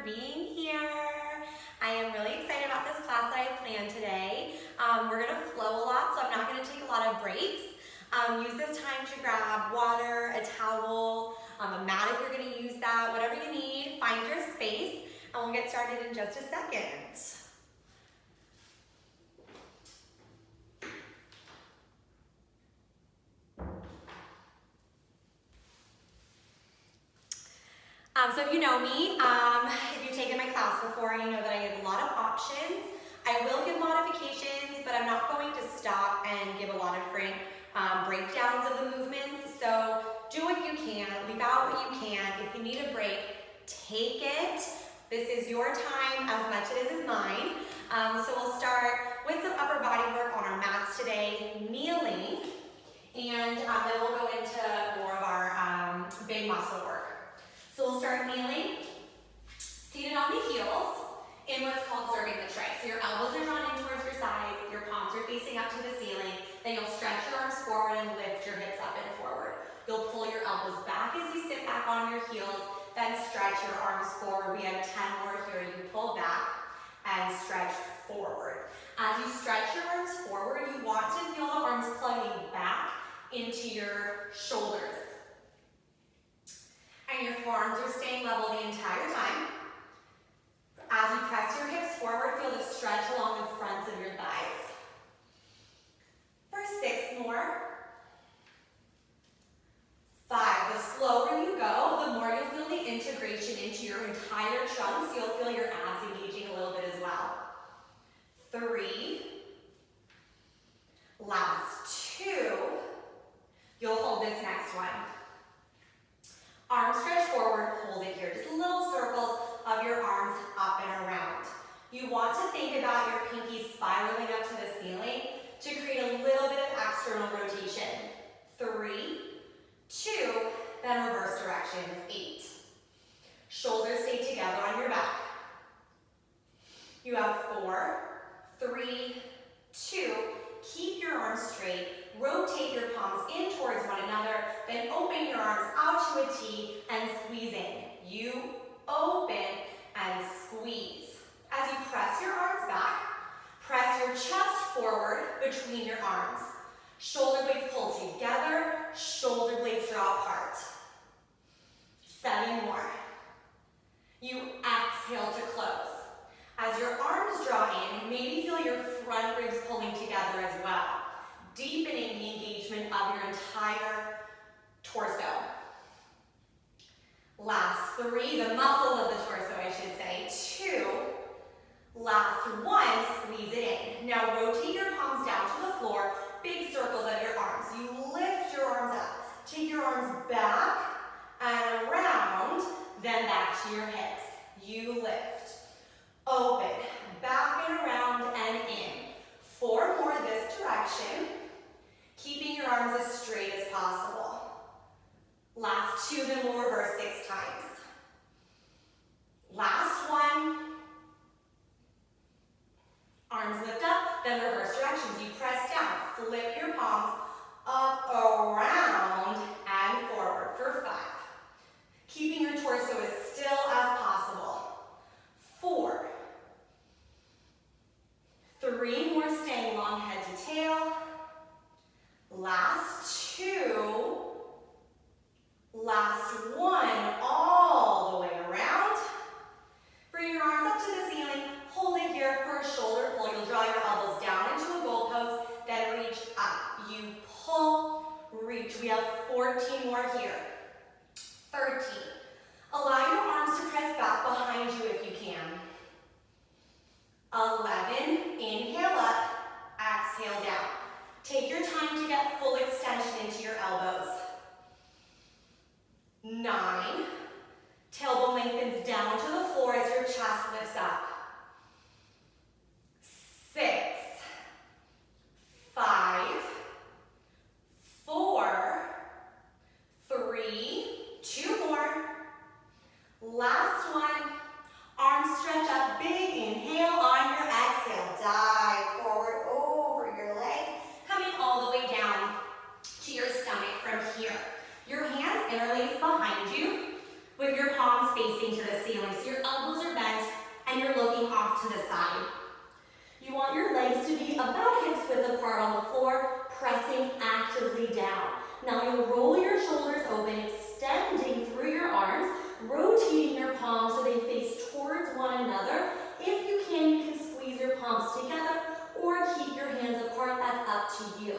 being here. I am really excited about this class that I have planned today. We're going to flow a lot, so I'm not going to take a lot of breaks. Use this time to grab water, a towel, a mat if you're going to use that, whatever you need. Find your space, and we'll get started in just a second. So if you know me, if you've taken my class before, you know that I give a lot of options. I will give modifications, but I'm not going to stop and give a lot of different breakdowns of the movements. So do what you can, leave out what you can. If you need a break, take it. This is your time as much as it is mine. So we'll start with some upper body work on our mats today, kneeling, and then we'll go into more of our big muscle work. So we'll start kneeling, seated on the heels, in what's called serving the tray. So your elbows are drawn in towards your sides, your palms are facing up to the ceiling, then you'll stretch your arms forward and lift your hips up and forward. You'll pull your elbows back as you sit back on your heels, then stretch your arms forward. We have 10 more here. You pull back and stretch forward. As you stretch your arms forward, you want to feel the arms plugging back into your shoulders. And your forearms are staying level the entire time. As you press your hips forward, feel the stretch along the fronts of your thighs. For 6 more. 5. The slower you go, the more you'll feel the integration into your entire trunk, so you'll feel your abs engaging a little bit as well. 3. Last 2. You'll hold this next one. Arms stretch forward, hold it here. Just little circles of your arms up and around. You want to think about your pinkies spiraling up to the ceiling to create a little bit of external rotation. 3, 2, then reverse directions. 8. Shoulders stay together on your back. You have 4, 3, 2. Keep your arms straight. Rotate your palms in towards one another, then open your arms out to a T and squeeze in. You open and squeeze. As you press your arms back, press your chest forward between your arms. Shoulder blades pull together, shoulder blades draw apart. 7 more. You exhale to close. As your arms draw in, maybe feel your front ribs pulling together as well, deepening the engagement of your entire torso. Last 3, the muscles of the torso, I should say. 2, last 1, squeeze it in. Now rotate your palms down to the floor, big circles of your arms. You lift your arms up. Take your arms back and around, then back to your hips. You lift. Open, back and around and in. 4 more this direction, keeping your arms as straight as possible. Last 2, then we'll reverse 6 times. Last 1. Arms lift up, then reverse directions. You press down, flip your palms up, around, and forward for 5. Keeping your torso as still as possible. 4. 3 more, staying long head to tail. Last 2. Last 1, all the way around. Bring your arms up to the ceiling. Hold it here for a shoulder pull. You'll draw your elbows down into a goalpost, then reach up. You pull, reach. We have 14 more here. 13. Allow your arms to press back behind you if you can. 11, inhale up, exhale down. Take your time to get full extension into your elbows. 9, tailbone lengthens down to the floor as your chest lifts up. 6, 5, 4, 3, 2 more. Last 1. Arms stretch up, big inhale on your exhale. Dive forward over your legs, coming all the way down to your stomach from here. with your palms facing to the ceiling. So your elbows are bent and you're looking off to the side. You want your legs to be about hips width apart on the floor, pressing actively down. Now you'll roll your shoulders open, extending through your arms, rotating your palms so they face towards one another. If you can squeeze your palms together or keep your hands apart, that's up to you.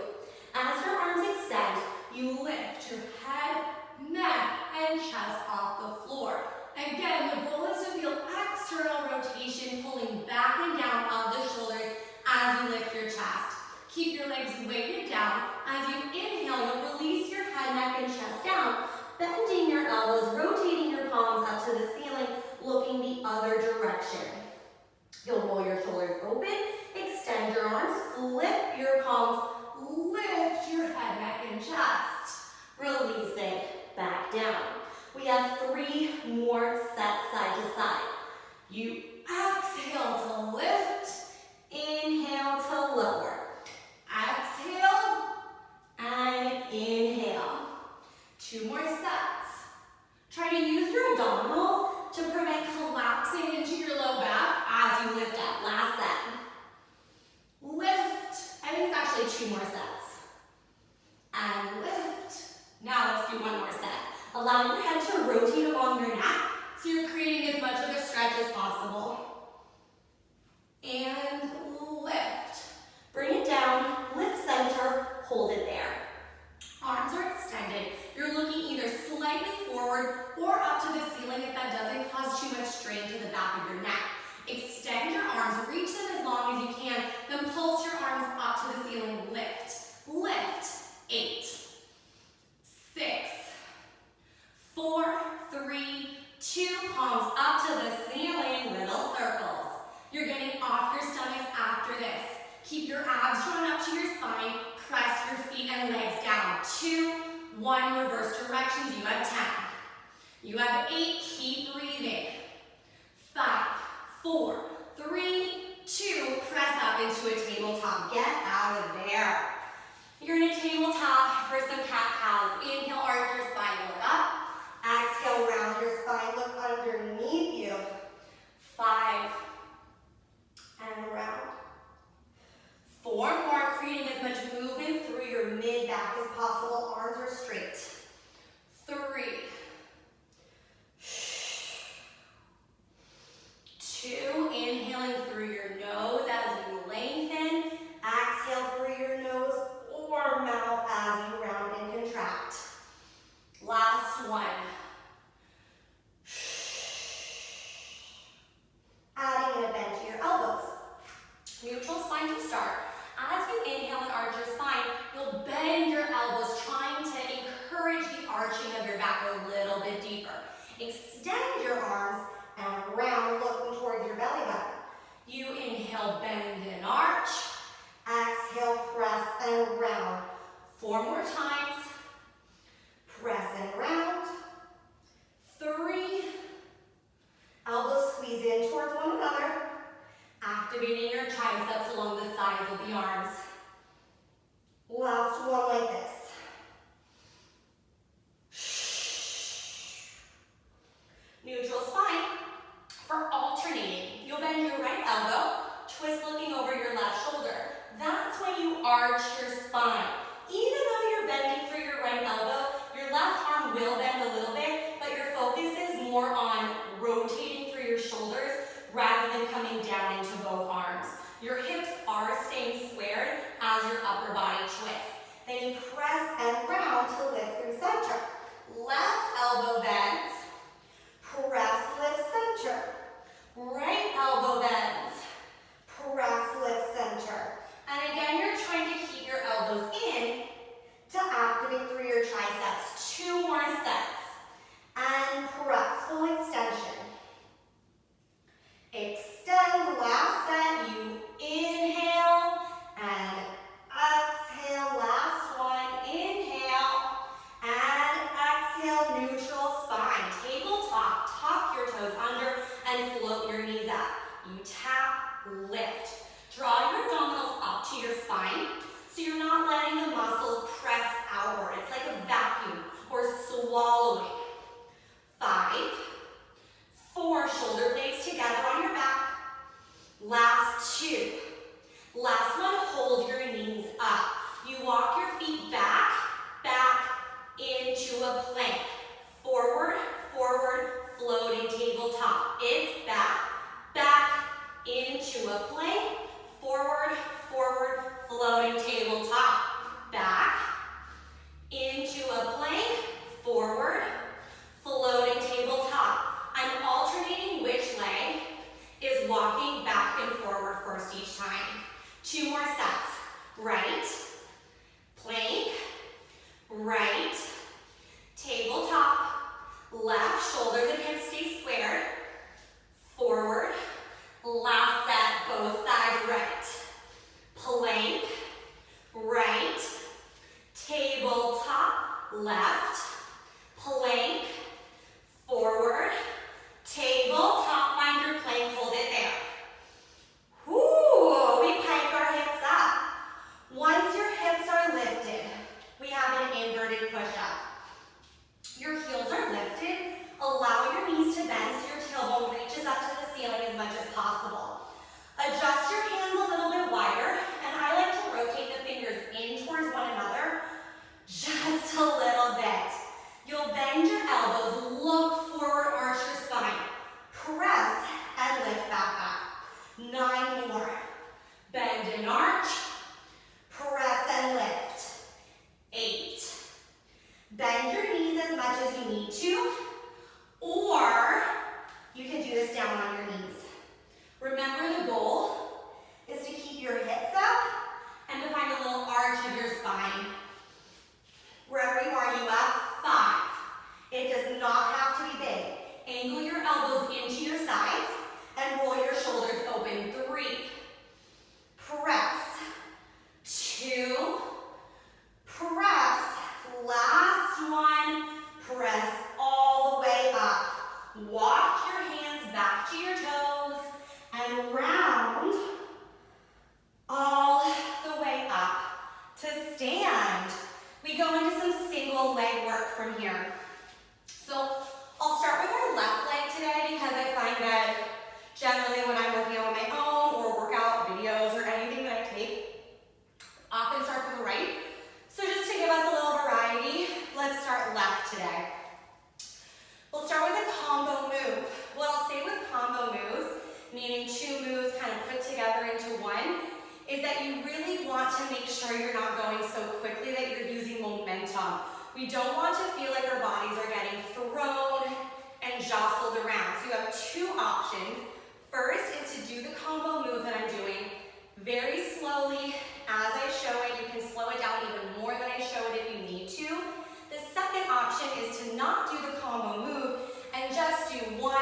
As your arms extend, you lift your head, neck, and chest off the floor. Again, the goal is to feel external rotation pulling back and down of the shoulders as you lift your chest. Keep your legs weighted down. As you inhale, you'll release your head, neck, and chest down, bending your elbows, rotating your palms up to the ceiling, looking the other direction. You'll roll your shoulders open, extend your arms, flip your palms, lift your head, neck, and chest. Release it back down. We have 3 more sets side to side. You exhale to lift, inhale to lower. Exhale and inhale. 2 more sets. Try to use your abdominals to prevent collapsing into your low back as you lift up. Last set. Lift. I think it's actually 2 more sets. And lift. Now let's do 1 more set. Allow your head to rotate along your neck so you're creating as much of a stretch as possible. And lift. Bring it down, lift center, hold it there. Arms are extended. You're looking either slightly forward or up to the ceiling if that doesn't cause too much strain to the back of your neck. Extend your arms, reach them as long as you can, then pulse your arms up to the ceiling, lift. Lift. 8, 6, 4, 3, 2, palms up to the ceiling, little circles. You're getting off your stomachs after this. Keep your abs drawn up to your spine, press your feet and legs down. 2, 1, reverse directions, you have 10. You have 8, keep breathing. 5, 4, 3, 2, press up into a tabletop. Get out of there. You're in a tabletop for some cat-cows. Inhale, arch your spine, look up. Exhale, round your spine, look underneath you. 5, and round. 4 more, creating as much movement through your mid-back as possible. Arms are straight. 3, 2, inhaling through your nose as you lengthen. Exhale through your nose or mouth as you round and contract. Last one. Adding in a bend to your elbows. Neutral spine to start. As you inhale and arch your spine, you'll bend your elbows, trying to encourage the arching of your back a little bit deeper. Extend your arms and round, looking towards your belly button. You inhale, bend and arch. Exhale, press and round. 4 more times. Press and round. 3. Elbows squeeze in towards one another. Activating your triceps along the sides of the arms. Last one like this. Neutral spine. For alternating, you'll bend your right elbow, twist looking over your left shoulder. That's when you arch your spine. Even though you're bending through your right elbow, your left arm will bend a little bit, but your focus is more on rotating through your shoulders rather than coming down into both arms. Your hips are staying squared as your upper body twists. Then you press and round to lift through center. Left elbow bends, press, lift center. Right elbow bends, press, lift center. And again, you're trying to keep your elbows in to activate through your triceps. 2 more sets. And press, full extension. Extend, last set. You inhale and exhale. Last one, inhale and exhale. Neutral spine. Tabletop, tuck your toes under and float your knees up. You tap, lift. Draw your abdominals up to your spine so you're not letting the muscles press outward. It's like a vacuum or swallowing. 5, 2. Last one, hold your knees up. You walk your feet back, back into a plank. Forward, forward, floating tabletop. It's back, back into a plank. Forward, forward, floating tabletop. Back into a plank. Forward, floating tabletop. I'm alternating which leg is walking back and forward first each time. 2 more sets. Right, plank, right, tabletop, left, shoulders and hips stay squared, forward, last set, both sides, right, plank, right, tabletop, left, plank, forward, tabletop, find your plank, hold it there. Whoo, we pike our hips up. Once your hips are lifted, we have an inverted push-up. Your heels are lifted. Allow your knees to bend so your tailbone reaches up to the ceiling as much as possible. Adjust your hands a little bit wider, and I like to rotate the fingers in towards one another just a little bit. You'll bend your elbows, look forward, arch your spine. Press and lift back up. 9 more. Bend and arch. Press and lift. 8. Bend your knees as much as you need to, or you can do this down on your knees. Remember, the goal is to keep your hips up and to find a little arch of your spine. Wherever you are, you have 5. It does not have to be big. Angle your elbows into your sides and roll your shoulders open. 3. Press. 2. Press. Last one. Press all the way up. Walk your hands back to your toes and round all the way up to stand. We go into some single leg work from here. So I'll start with our left leg today because I find that generally when I'm working out on my own or workout videos or anything that I take, often start with the right. So just to give us a little variety, let's start left today. We'll start with a combo move. What I'll say with combo moves, meaning 2 moves kind of put together into one, is that you really want to make sure you're not going so quickly that you're using momentum. We don't want to feel like our bodies are getting thrown and jostled around. So you have 2 options. First is to do the combo move that I'm doing very slowly as I show it. You can slow it down even more than I show it if you need to. The second option is to not do the combo move and just do one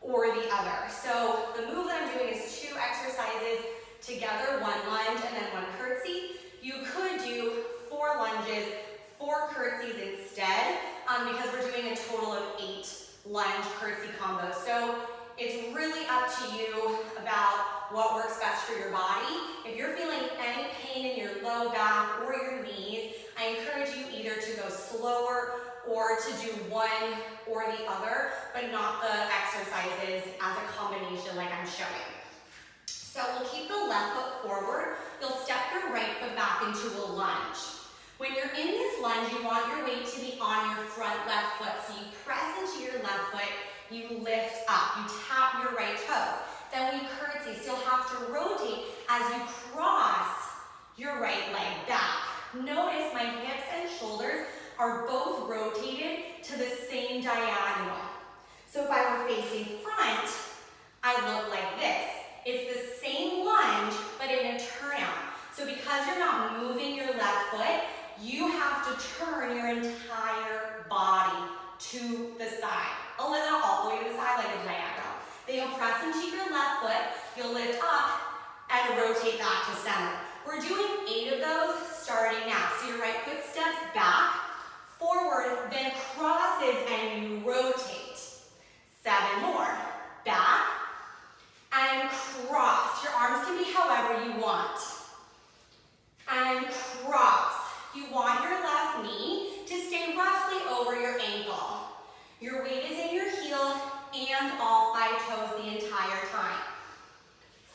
or the other. So the move that I'm doing is 2 exercises together, 1 lunge and then 1 curtsy. You could do 4 lunges, 4 curtsies instead, because we're doing a total of 8 lunge curtsy combos. So it's really up to you about what works best for your body. If you're feeling any pain in your low back or your knees, I encourage you either to go slower or to do one or the other, but not the exercises as a combination like I'm showing. So we'll keep the left foot forward. You'll step your right foot back into a lunge. When you're in this lunge, you want your weight to be on your front left foot. So you press into your left foot, you lift up, you tap your right toe. Then we curtsy, so you'll have to rotate as you cross your right leg back. Notice my hips and shoulders are both rotated to the same diagonal. So if I were facing front, I look like this. It's the same lunge, but in a turnout. So because you're not moving your left foot, you have to turn your entire body to the side. Not all the way to the side, like a diagonal. Then you'll press into your left foot, you'll lift up, and rotate back to center. We're doing 8 of those starting now. So your right foot steps back, forward, then crosses, and you rotate. 7 more. Back, and cross. Your arms can be however you want. And cross. You want your left knee to stay roughly over your ankle. Your weight is in your heel and all 5 toes the entire time.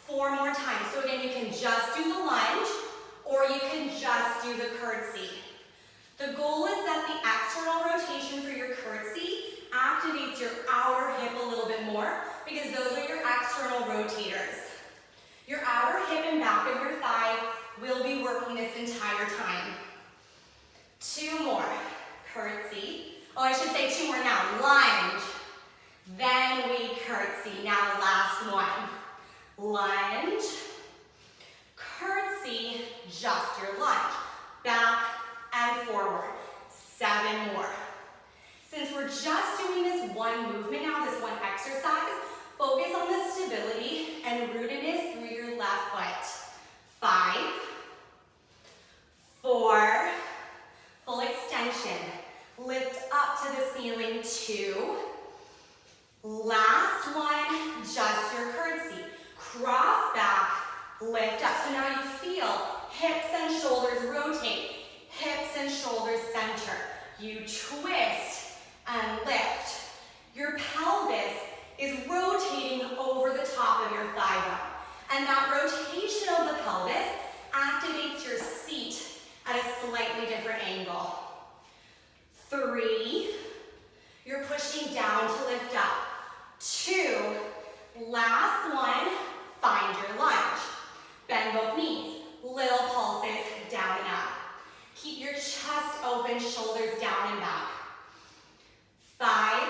4 more times. So again, you can just do the lunge or you can just do the curtsy. The goal is that the external rotation for your curtsy activates your outer hip a little bit more because those are your external rotators. Your outer hip and back of your thigh will be working this entire time. 2 more. Curtsy. Oh, I should say 2 more now. Lunge. Then we curtsy. Now last one. Lunge. Curtsy. Just your lunge. Back and forward. 7 more. Since we're just doing this one movement now, this one exercise, focus on the stability and rootedness through your left foot. 5, 4, full extension. Lift up to the ceiling. 2. Last one, just your curtsy. Cross back, lift up. So now you feel hips and shoulders rotate. Hips and shoulders center. You twist and lift. Your pelvis is rotating over the top of your thigh bone. And that rotation of the pelvis activates your seat at a slightly different angle. 3, you're pushing down to lift up. 2, last one, find your lunge. Bend both knees, little pulses down and up. Keep your chest open, shoulders down and back. 5,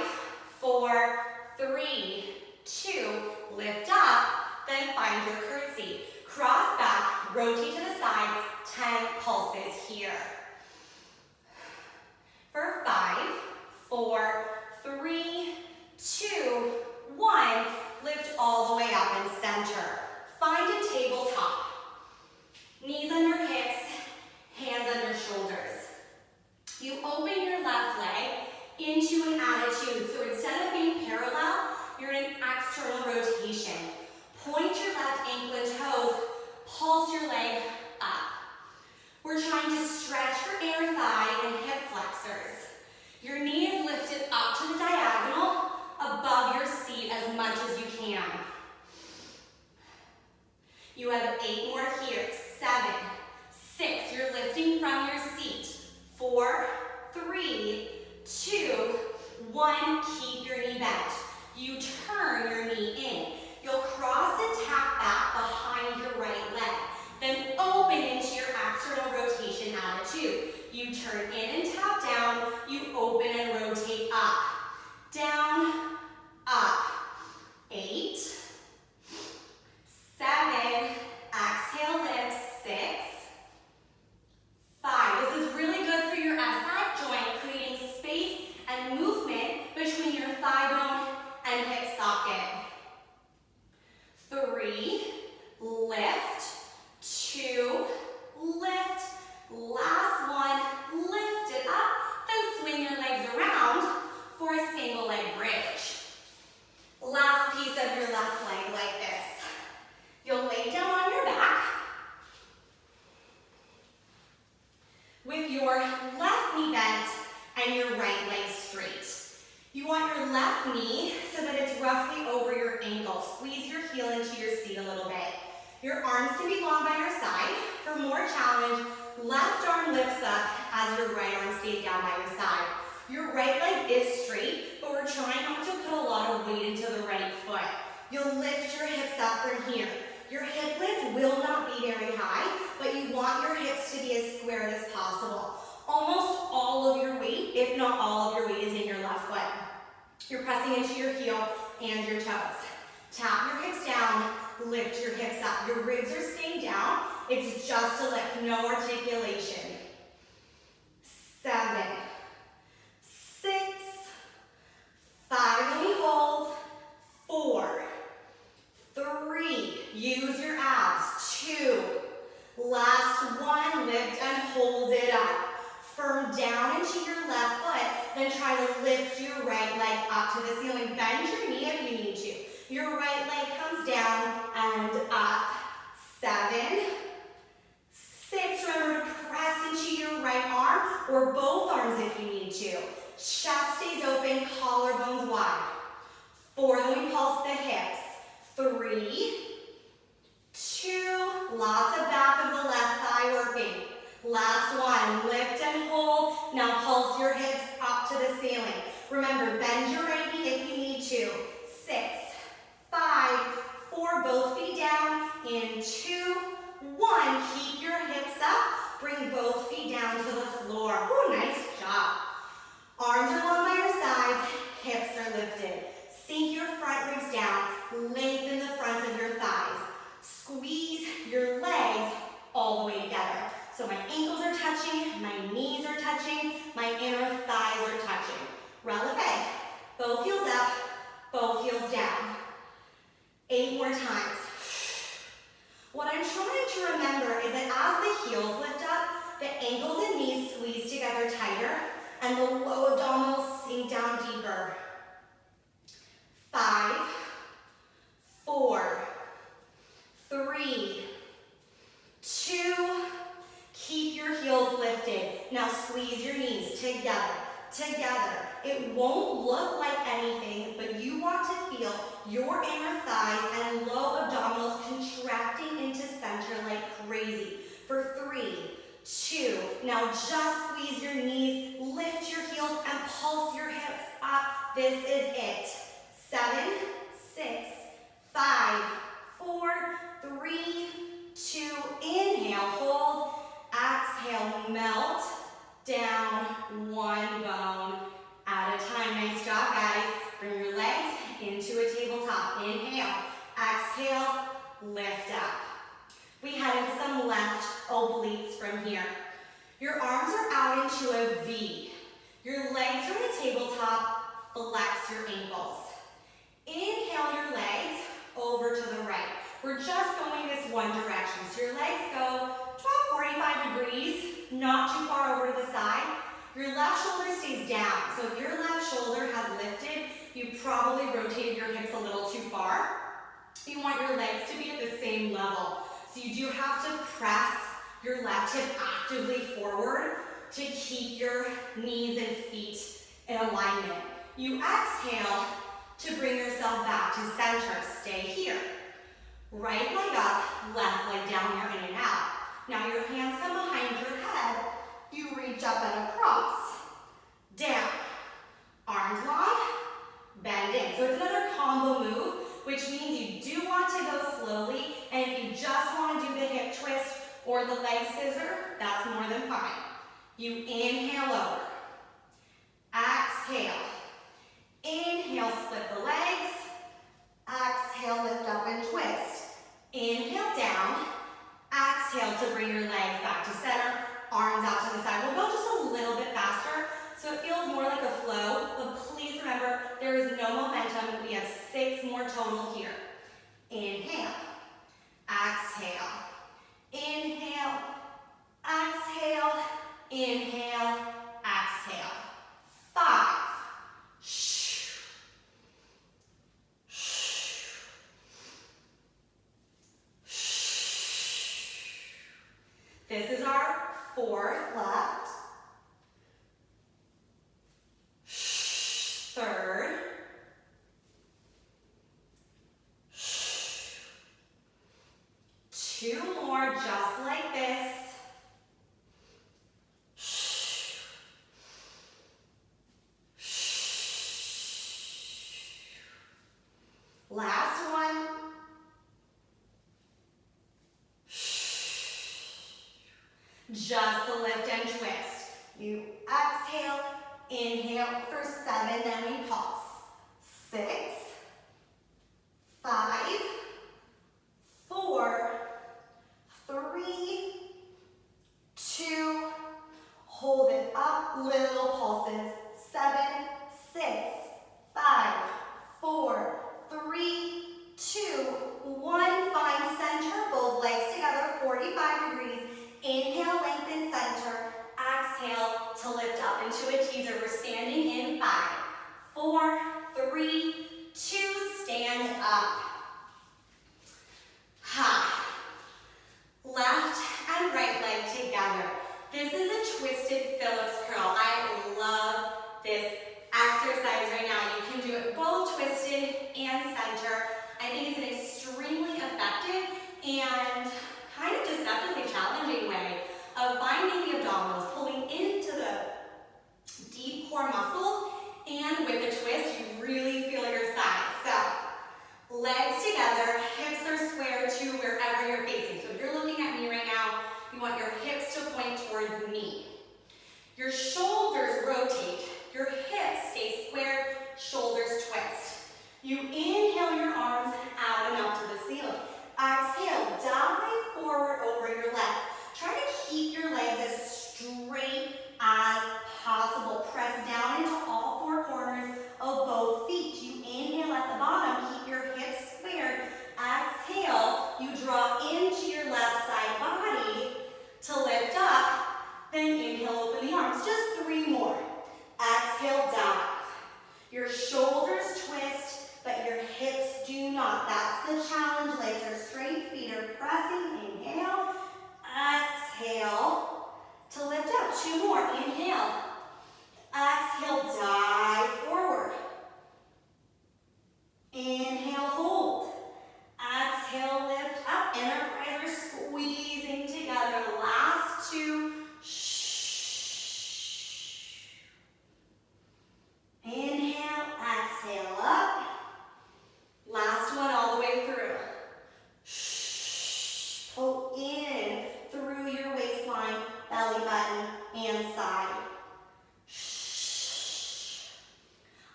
4, 3, 2, lift up, then find your curtsy. Cross back, rotate to the side, 10 pulses here. For 5, 4, 3, 2, 1, lift all the way up and center. Find a tabletop. Knees under hips, hands under shoulders. You open your left leg into an attitude. So instead of being parallel, you're in an external rotation. Point your left ankle and toes, pulse your leg up. We're trying to stretch your inner thigh and hip flexors. Your knee is lifted up to the diagonal, above your seat as much as you can. You have 8 more here. 7, 6, you're lifting from your seat. 4, 3, 2, 1, keep your knee bent. You turn your knee in. You'll cross and tap back behind your right leg. Then open into your external rotation attitude. You turn in and tap down. You open and rotate up. Down, up. 8, 7, exhale, lift. 6, 5. This is really good for your SI joint, creating space and movement between your thigh bone and hip socket. 3, lift. 2, lift. Last one, lift it up. Then swing your legs around for a single leg bridge. Last piece of your left leg like this. You'll lay down on your back with your left knee bent and your right leg straight. You want your left knee so that it's roughly over your ankle. Squeeze your heel into your seat a little bit. Your arms can be long by your side. For more challenge, left arm lifts up as your right arm stays down by your side. Your right leg is straight, but we're trying not to put a lot of weight into the right foot. You'll lift your hips up from here. Your hip lift will not be very high, but you want your hips to be as squared as possible. Almost all of your weight, if not all of your weight, is in your left foot. You're pressing into your heel and your toes. Tap your hips down, lift your hips up. Your ribs are staying down. It's just a lift, no articulation. 7, 6, 5, and we hold. 4, 3, use your abs. 2, last one, lift and hold it up. Firm down into your left foot, then try to lift your right leg up to the ceiling. Bend your knee if you need to. Your right leg comes down and up. 7, 6, remember to press into your right arm or both arms if you need to. Chest stays open, collarbones wide. 4, then we pulse the hips. 3, Last one, lift and hold. Now pulse your hips up to the ceiling. Remember, bend your right knee if you need to. 6, 5, 4, both feet down. In 2, 1, keep your hips up. Bring both feet down to the floor. Ooh, nice job. Arms are long by your sides, hips are lifted. Sink your front ribs down, lengthen the fronts of your thighs. Squeeze your legs all the way together. So my ankles are touching, my knees are touching, my inner thighs are touching. Releve. Both heels up, both heels down. 8 more times. What I'm trying to remember is that as the heels lift up, the ankles and knees squeeze together tighter, and the low abdominals sink down deeper. 5, 4, 3, 2, keep your heels lifted. Now squeeze your knees together, together. It won't look like anything, but you want to feel your inner thighs and low abdominals contracting into center like crazy. For 3, 2, now just squeeze your knees, lift your heels, and pulse your hips up. This is it. 7, 6, 5, 4, 3, 2, inhale, hold, exhale, melt down, 1 bone at a time. Nice job, guys. Bring your legs into a tabletop. Inhale, exhale, lift up. We head into some left obliques from here. Your arms are out into a V. Your legs are in a tabletop, flex your ankles. Inhale your legs over to the right. We're just going this one direction. So your legs go 45 degrees, not too far over to the side. Your left shoulder stays down. So if your left shoulder has lifted, you probably rotated your hips a little too far. You want your legs to be at the same level. So you do have to press your left hip actively forward to keep your knees and feet in alignment. You exhale to bring yourself back to center. Stay here. Right leg up, left leg down, you're in and out. Now your hands come behind your head. You reach up and across. Down. Arms long, bend in. So it's another combo move, which means you do want to go slowly, and if you just want to do the hip twist or the leg scissor, that's more than fine. You inhale over. Exhale. Inhale, split the legs. Exhale, lift up and twist. Inhale down. Exhale to bring your legs back to center. Arms out to the side. We'll go just a little bit faster so it feels more like a flow, but please remember there is no momentum. We have 6 more total here. Inhale. Exhale. Inhale. Exhale. Inhale. Exhale. 5. This is our 4th left. 3rd. 2 more just like this. Last one. Just the lift and twist. You exhale, inhale for 7, then we pulse. 6, 5, 4, 3, 2, hold it up, little pulses. 7, 6, 5, 4, 3, 2, 1. Find center, both legs together, 45 degrees. Inhale, lengthen center. Exhale to lift up into a teaser. We're standing in 5, 4, 3, You inhale your arms out and up to the ceiling. Exhale, dive forward over your legs. Try to keep your legs as straight as possible. Press down into all four corners of both feet. You inhale at the bottom, keep your hips squared. Exhale, you draw into your left side body to lift up. Then inhale, open the arms. Just 3 more. Exhale, dive. Your shoulders twist, but your hips do not. That's the challenge. Legs are straight, feet are pressing. Inhale, exhale to lift up. 2 more. Inhale, exhale, dive forward. Inhale, hold. Exhale, lift up. Enterprise are squeezing together. Last 2. Inhale, exhale up. Last one all the way through. Pull in through your waistline, belly button, and side.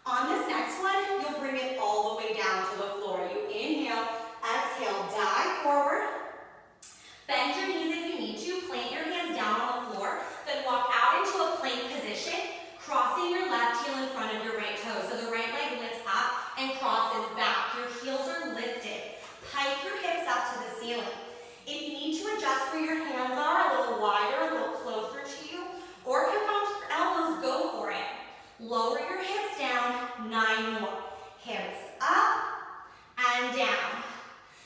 On this next one, you'll bring it all the way down to the floor. You inhale, exhale, dive forward. Bend your knees if you need to. Plant your hands down on the floor. Then walk out into a plank position, crossing your left heel in front of your right toe. So the right leg lifts up and crosses back. Your heels are lifted. Pike your hips up to the ceiling. If you need to adjust where your hands are, a little wider, a little closer to you, or come down to your elbows, go for it. Lower your hips down, 9 more. Hips up and down.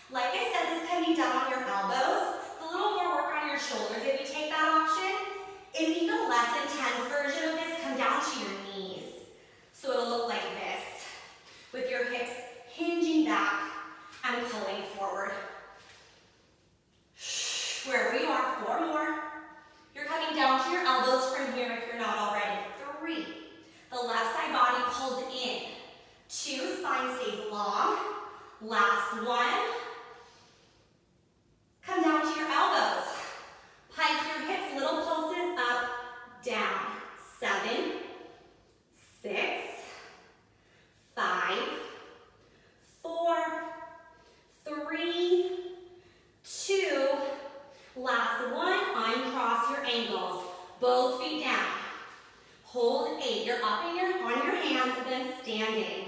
Like I said, this can be done on your elbows. It's a little more work on your shoulders if you take that option. If you need a less intense version of this, come down to your knees. So it'll look like this, with your hips hinging back and pulling forward. Wherever you are, 4 more. You're coming down to your elbows from here if you're not already. 3. The left side body pulls in. 2, spine stays long. Last 1. Come down to your elbows. Pike your hips, little pulses up, down. 7, 6, 5, 4, 3, 2. Last 1, uncross your ankles. Both feet down. Hold 8. You're up on your hands and then standing.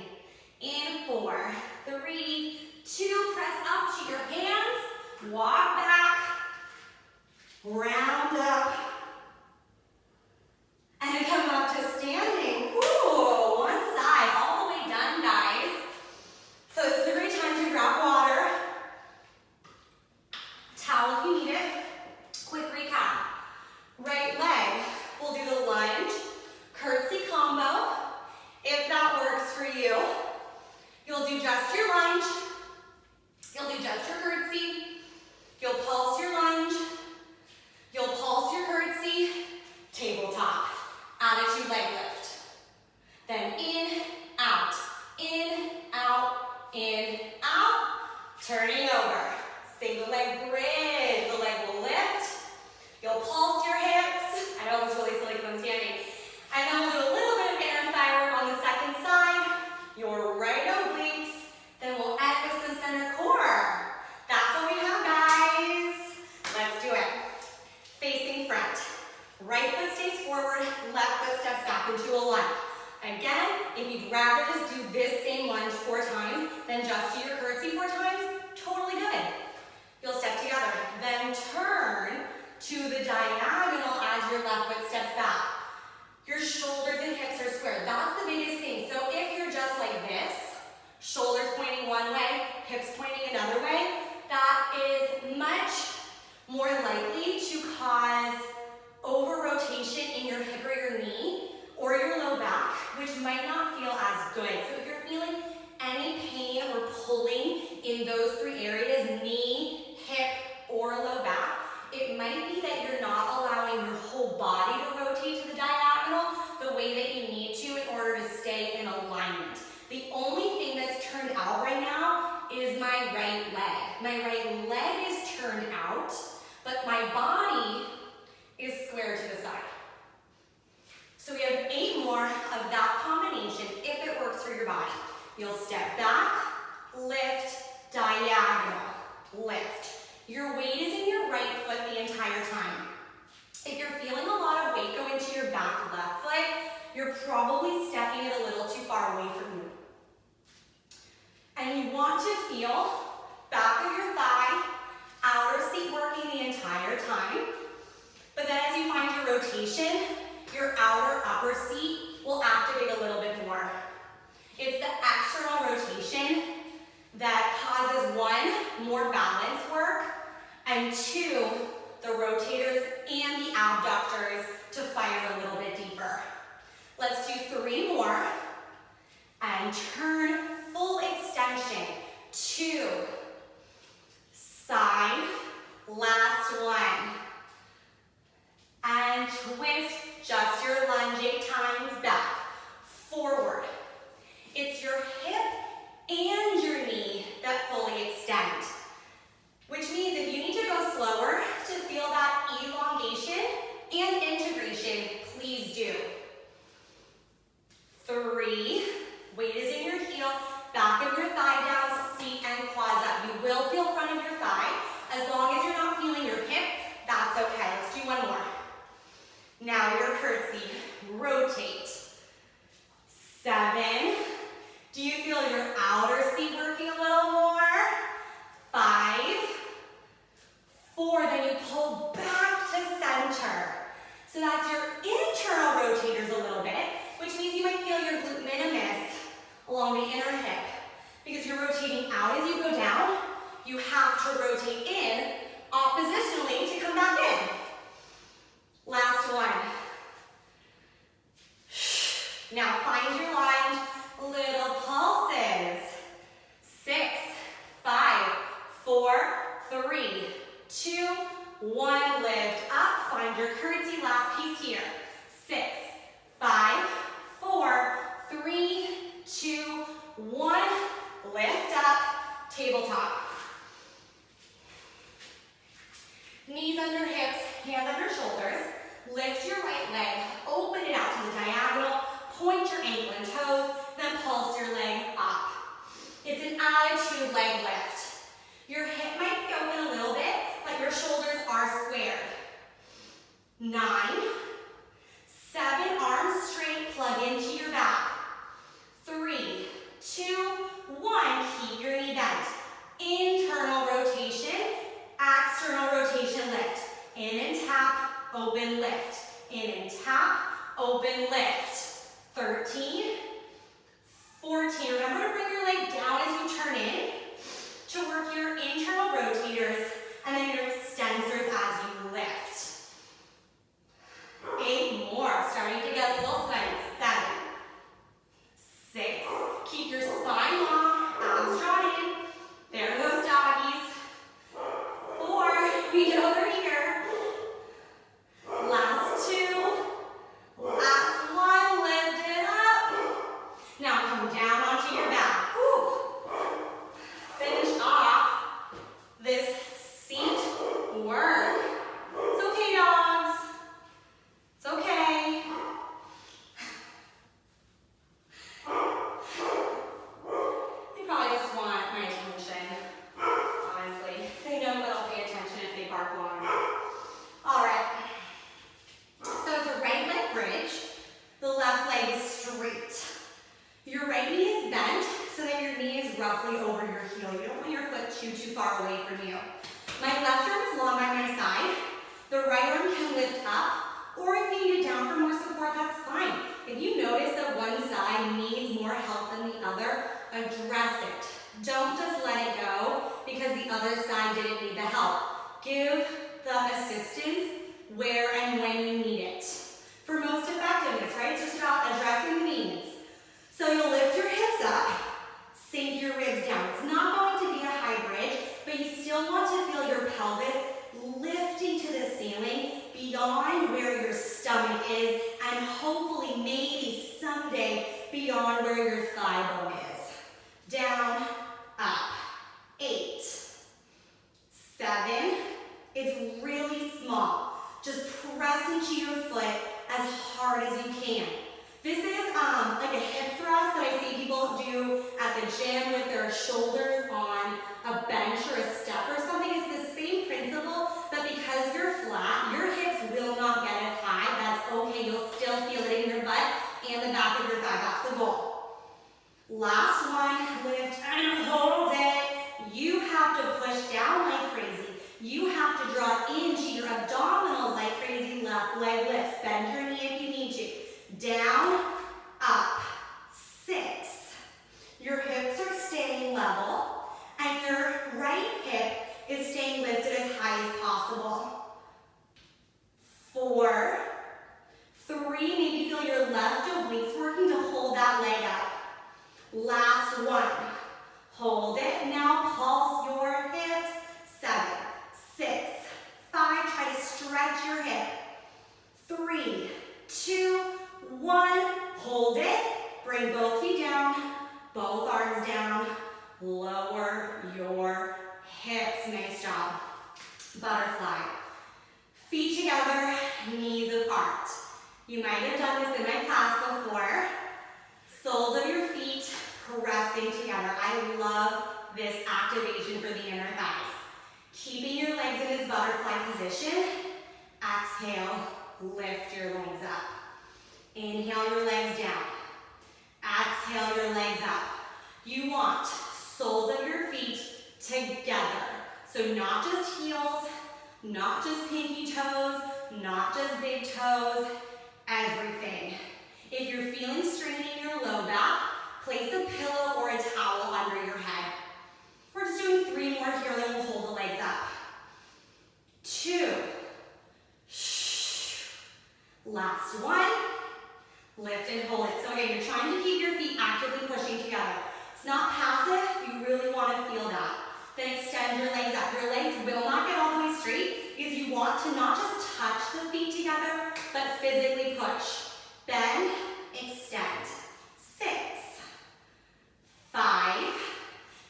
In 4, 3, 2. Press up to your hands. Walk back. Round up. And come up to standing. Ooh, one side. All the way done, guys. So this is a great time to grab water. Towel if you need it. Quick recap. Right leg, we'll do the lunge, curtsy combo. If that works for you, you'll do just your lunge, you'll do just your curtsy, you'll pulse your lunge, you'll pulse your curtsy, tabletop, attitude leg lift. Then in, out, turning over. Single leg bridge, the leg will lift. You'll pulse your hips. I know it's really silly because I'm standing. And then we'll do a little bit of inner thigh work on the second side. Your right obliques. Then we'll end with some center core. That's what we have, guys. Let's do it. Facing front. Right foot stays forward, left foot steps back into a lunge. Again, if you'd rather just do this same lunge 4 times than just do your curtsy 4 times, totally good. You'll step together, then turn to the diagonal as your left foot steps back. Your shoulders and hips are squared. That's the biggest thing. So if you're just like this, shoulders pointing one way, hips pointing another way, that is much more likely to cause over-rotation in your hip or your knee or your low back, which might not feel as good. So if you're feeling any pain or pulling in those 3 areas, knee, hip, or low back, it might be that you're not allowing your whole body to rotate to the diagonal the way that you need to in order to stay in alignment. The only thing that's turned out right now is my right leg. My right leg is turned out, but my body is square to the side. So we have 8 more of that combination if it works for your body. You'll step back, heel, back of your thigh, outer seat working the entire time. But then as you find your rotation, your outer upper seat will activate a little bit more. It's the external rotation that causes one, more balance work, and two, the rotators and the abductors to fire a little bit deeper. Let's do 3 more. And turn, full extension. 2. Side, last one. And twist, just your lunge 8 times back. Forward. It's your hip and your knee that fully extend. Which means if you need to go slower to feel that elongation and integration, please do. 3, weight is in your heel, back of your thigh down, seat and quads up. You will feel front of your thigh. As long as you're not feeling your hip, that's okay. Let's do 1 more. Now your curtsy, rotate. 7, do you feel your outer seat working a little more? 5, 4, then you pull back to center. So that's your internal rotators a little bit, which means you might feel your glute minimus along the inner hip. Because you're rotating out as you go down, you have to rotate in oppositionally to come back in. Last one. Now find your line, little pulses. 6, 5, 4, 3, 2, 1, lift up, find your curtsy, last piece here. 6, 5, 4, 3, 2, 1, lift up, tabletop. Knees under hips, hands under shoulders. Lift your right leg, open it out to the diagonal, point your ankle and toes, then pulse your leg up. It's an attitude leg lift. Your hip might be open a little bit, but your shoulders are squared. 9, 7, arms straight, plug into your back. 3, 2, 1, keep your knee bent. Internal rotation, external rotation lift. In and tap, open lift. In and tap, open lift. 13, 14. Remember to bring your leg down as you turn in to work your internal rotators and then your extensors as you lift. 8 more, starting to get a little sweaty. 7, 6, keep your spine long, abs drawn in. There goes doggies. 4, we get over here. Last 2, last 1, lift it up. Now come down onto your back. Woo. Finish off this seat work. It's okay, dogs. It's okay. They probably just want my attention, honestly. They know that I'll pay attention if they bark long enough. All right. So it's a right leg bridge. The left leg is straight. Your right knee is bent so that your knee is roughly over your heel. You don't want your foot too far away from you. My left arm is long by my side. The right arm can lift up, or if you need it down for more support, that's fine. If you notice that one side needs more help than the other, address it. Don't just let it go because the other side didn't need the help. Give the assistance where and when you need it. For most effectiveness, right? It's just about addressing the needs. So you'll lift your hips up, sink your ribs down. It's not going to be a high bridge, but you still want to feel your pelvis lifting to the ceiling beyond where your stomach is, and hopefully, maybe someday, beyond where your thigh bone is. Down, up. 8, 7, it's really small. Just press into your foot as hard as you can. This is like a hip thrust that I see people do at the gym with their shoulders on a bench or a step or something. It's the same principle, but because you're flat, your hips will not get as high. That's okay. You'll still feel it in your butt and the back of your thigh. That's the goal. Last one, lift and hold it. down, up, 6. Your hips are staying level, and your right hip is staying lifted as high as possible. 4, 3, maybe feel your left obliques working to hold that leg up. Last one. Hold it. Now pulse your hips. 7, 6, 5. Try to stretch your hip. 3, 2, 1. Hold it. Bring both feet down. Both arms down. Lower your hips. Nice job. Butterfly. Feet together, knees apart. You might have done this in my class before. Soles of your feet pressing together. I love this activation for the inner thighs. Keeping your legs in this butterfly position. Exhale, lift your legs up. Inhale your legs down. Exhale your legs up. You want soles of your feet together. So not just heels, not just pinky toes, not just big toes, everything. If you're feeling strained in your low back, place a pillow or a towel under your head. We're just doing 3 more here, then we'll hold the legs up. 2. Last one. Lift and hold it. So again, you're trying to keep your feet actively pushing together. It's not passive, you really want to feel that. Then extend your legs up. Your legs will not get all the way straight because you want to not just touch the feet together, but physically push. Bend, extend. 6, 5.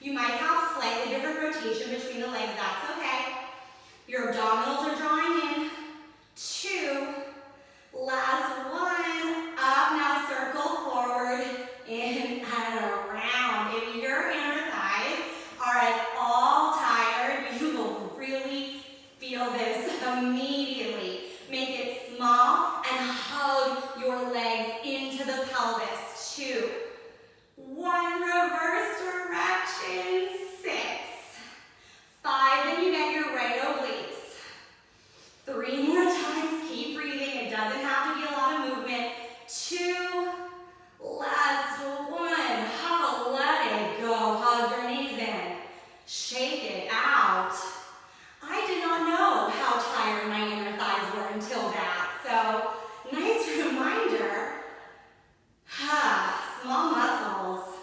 You might have slightly different rotation between the legs, that's okay. Your abdominals are drawing in. 2. Last one. Up, now circle forward, in and around. If your inner thighs are at all tired, you will really feel this immediately. Make it small and hug your legs into the pelvis. 2, 1, reverse direction. 6, 5, then you get your right obliques. 3 more times, keep breathing. It doesn't have to be a lot of movement. 2, last one. Hug, let it go. Hug your knees in. Shake it out. I did not know how tired my inner thighs were until that. So, nice reminder. Small muscles.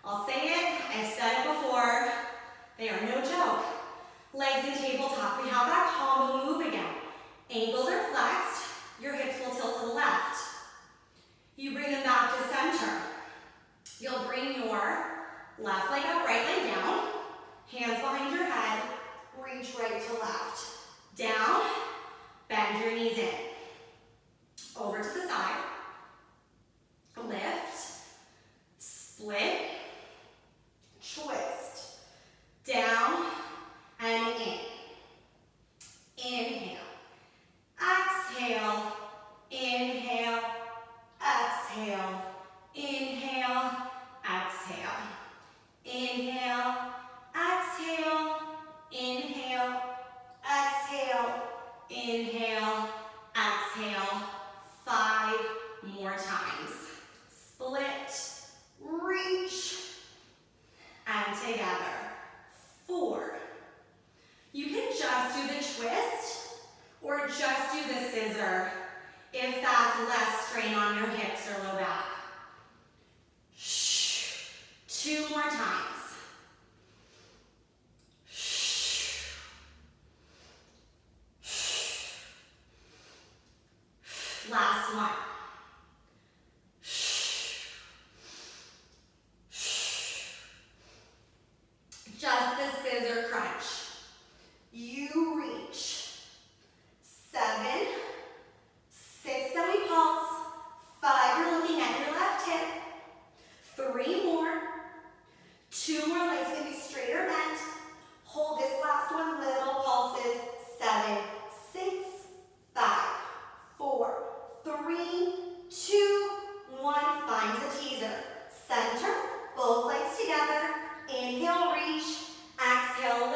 I'll say it, I've said it before. They are no joke. Legs and tabletop. We have that combo move again. Ankles are flexed. Your hips will tilt to the left. You bring them back to center. You'll bring your left leg up, right leg down. Hands behind your head. Reach right to left. Down. Bend your knees in. Over to the side. Lift. Split. Twist. Down and in. Inhale. Exhale. Inhale. Exhale. Inhale. Exhale. Inhale. Exhale. Inhale. Exhale. Inhale. Exhale. 5 more times. Split. Reach. And together. 4. You can just do the twist or just do the scissor if that's less strain on your hips or low back. 2 more times. Last one. Just the scissor crunch. You reach. 7, 6, then we pulse. 5, you're looking at your left hip. 3 more. 2 more, legs can be straight or bent. Hold this last one, little pulses. 7, 6, 5, 4, 3, 2, 1. Find the teaser. Center, both legs together. Inhale, reach. Exhale,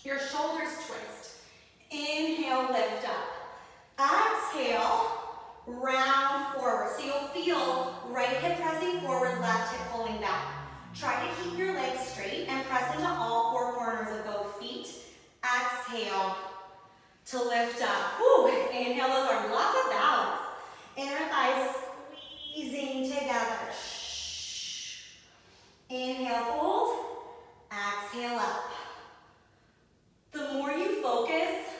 Your shoulders twist. Inhale, lift up. Exhale, round forward. So you'll feel right hip pressing forward, left hip pulling back. Try to keep your legs straight and press into all four corners of both feet. Exhale to lift up. Whew. Inhale those arms. Lots of balance. Inner thighs squeezing together. Shh. Inhale, hold. Exhale up. The more you focus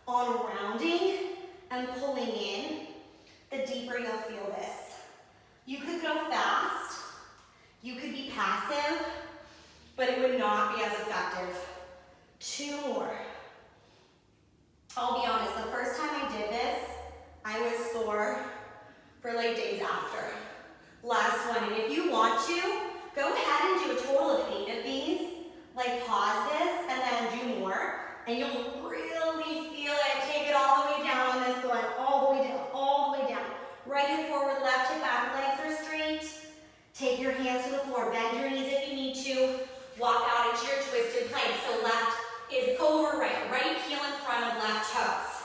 on rounding and pulling in, the deeper you'll feel this. You could go fast, you could be passive, but it would not be as effective. 2 more. I'll be honest, the first time I did this, I was sore for like days after. Last one, and if you want to, go ahead and do a total of 8 of these. Like pause this and then do more, and you'll really feel it. Take it all the way down on this one, all the way down, all the way down. Right hip forward, left hip back, legs are straight. Take your hands to the floor, bend your knees if you need to. Walk out into your twisted plank. So left is over right, right heel in front of left toes.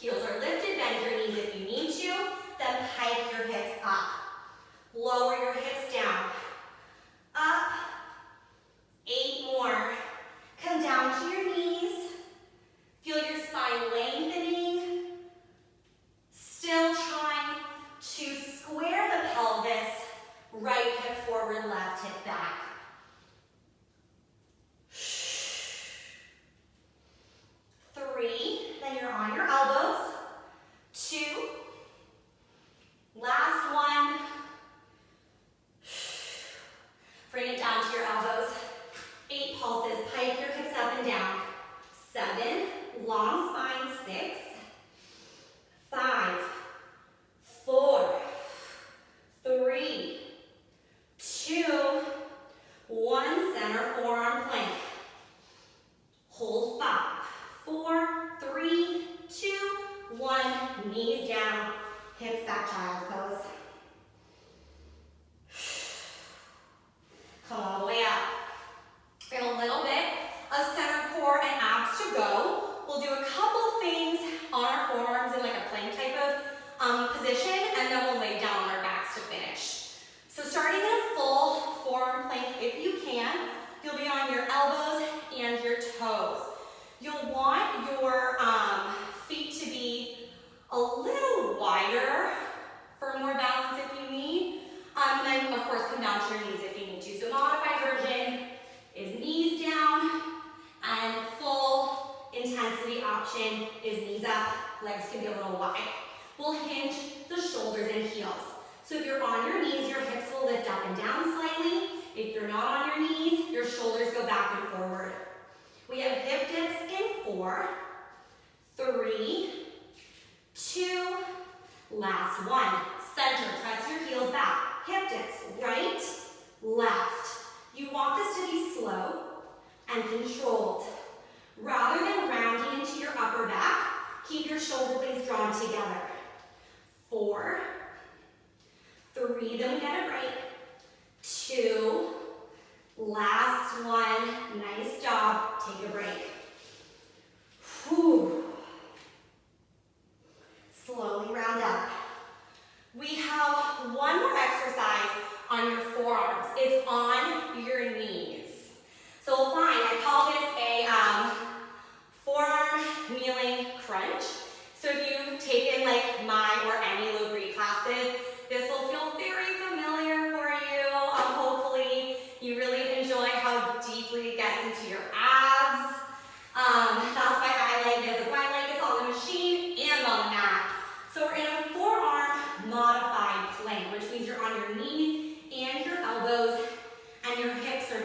Heels are lifted, bend your knees if you need to, then hike your hips up. Lower your hips down. Up. 8 more. Come down to your knees. Feel your spine lengthening. Still trying to square the pelvis. Right hip forward, left hip back. 3, then you're on your elbows. 2. Last one. Bring it down to your elbows. 8 pulses, pike your hips up and down. 7, long spine, 6, 5, 4, 3, 2, 1, center forearm plank. Hold 5, 4, 3, 2, 1, knees down, hips back, child pose. Come all the way up. We have a little bit of center core and abs to go. We'll do a couple things on our forearms in like a plank type of position, and then we'll lay down on our backs to finish. So starting in a full forearm plank, if you can, you'll be on your elbows and your toes. You'll want your feet to be a little wider for more balance if you need. And then, of course, come down to your knees if you need to. So modified version is knees down, and full intensity option is knees up, legs can be a little wide. We'll hinge the shoulders and heels. So if you're on your knees, your hips will lift up and down slightly. If you're not on your knees, your shoulders go back and forward. We have hip dips in 4, 3, 2, last one. Center, press your heels back. Hip dips, right, left. You want this to be slow and controlled. Rather than rounding into your upper back, keep your shoulder blades drawn together. 4, 3, then we get a break. 2, last one, nice job, take a break. Whew. Slowly round up. We have one more exercise on your forearms. It's on your knees. So we'll find, I call this a forearm kneeling crunch. So if you've taken like my or any low grade classes, this will feel very familiar for you. Hopefully you really enjoy how deeply it gets into your abs. That's why I like this. My leg is on the machine and on the mat. So we're in a forearm modified plank, which means you're on your knees and your elbows, and your hips are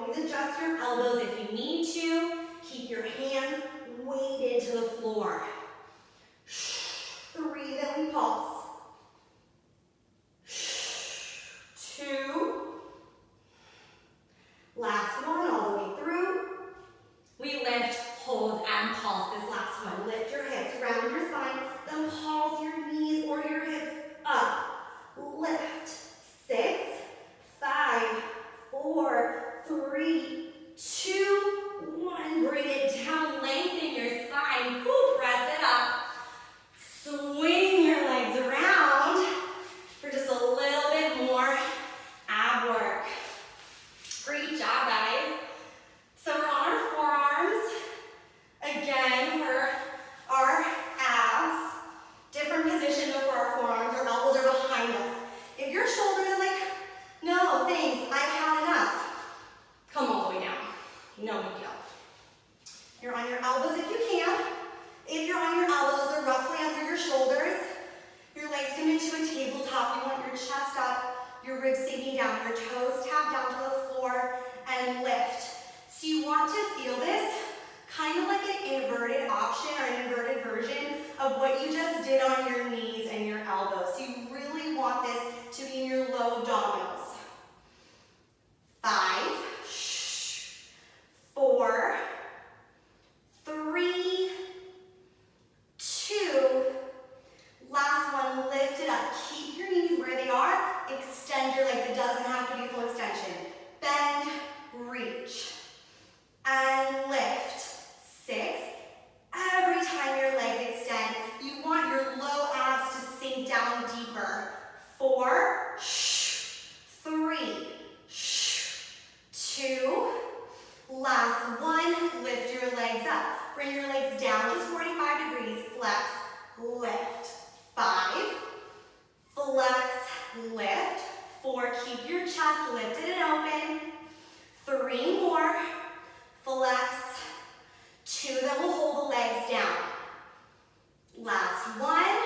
always adjust your elbows if you need to. Keep your hands weighted to the floor. 3, then we pulse. 2. Last one, all the way through. We lift, hold, and pulse this last one. Lift your hips, round your spine, then pulse your knees or your hips up. Lift. 6, 5, 4, 3, 2, 1. Bring it down, lengthen your spine. Woo, press it up. Swing your legs around for just a little bit more ab work. Great job, guys. So we're on our forearms. Again, for our abs, different position for our forearms. Our elbows are behind us. If your shoulders are like, no, thanks, I've had enough, come all the way down. No big deal. You're on your elbows if you can. If you're on your elbows, they're roughly under your shoulders. Your legs come into a tabletop. You want your chest up, your ribs sinking down, your toes tap down to the floor, and lift. So you want to feel this kind of like an inverted option or an inverted version of what you just did on your knees and your elbows. So you really want this to be in your low abdominals. 5, 4, 3, 2, last one, lift it up. Keep your knees where they are. Extend your legs. It doesn't have to be full extension. Bend, reach, and lift. 6. Every time your legs extend, you want your low abs to sink down deeper. 4, 3, 2, last one, lift your legs up. Bring your legs down just 45 degrees, flex, lift. 5, flex, lift. 4, keep your chest lifted and open. 3 more, flex. 2, then we'll hold the legs down. Last one,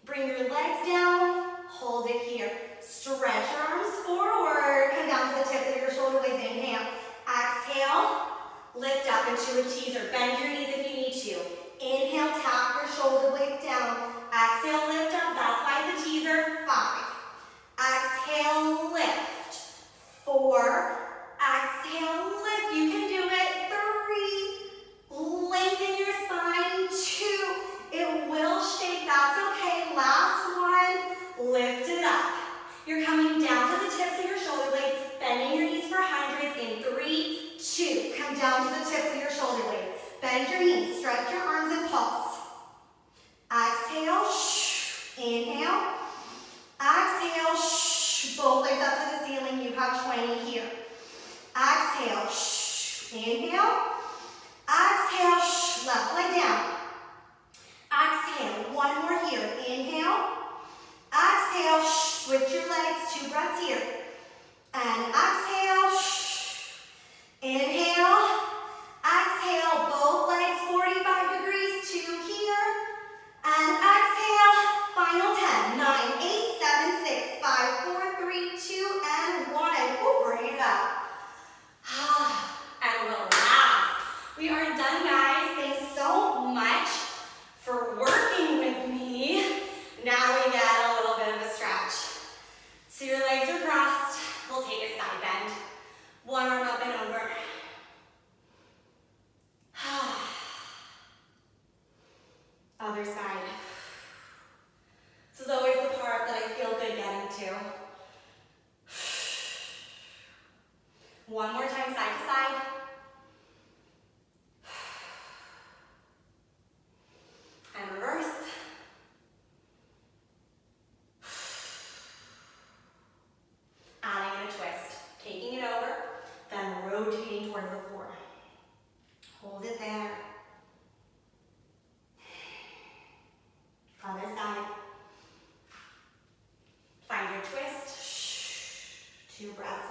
bring your legs down, hold it here. Stretch your arms forward, come down to the tips of your shoulder blades, inhale. Exhale, lift up into a teaser. Bend your knees if you need to. Inhale, tap your shoulder blades down. Exhale, lift up, that's why it's a teaser. 5, exhale, lift. 4, exhale, lift, you can do it. 3, lengthen your spine. 2, it will shake, that's okay. Last one, lift it up. You're coming down to the tips of your shoulder blades, bending your knees for hundreds in 3, 2. Come down to the tips of your shoulder blades. Bend your knees, stretch your arms and pulse. Exhale, inhale. Exhale, both legs up to the ceiling. You have 20 here. Exhale, inhale. Exhale, left leg down. Exhale, one more here. Inhale. Exhale, switch your legs, 2 breaths here. And exhale, inhale. Exhale, both legs 45 degrees, 2 here. And exhale, final 10, 9, 8, 7, 6, 5, 4, 3, 2, and 1. Woo, bring it up. And relax. We are done, guys. Thanks so much for working with me. Now we get a little bit of a stretch. So your legs are crossed. We'll take a side bend. One arm up and over. Other side. This is always the part that I feel good getting to. One more time, side to side. And reverse. Adding in a twist. Taking it over, then rotating towards the floor. Hold it there. Other side. Find your twist. 2 breaths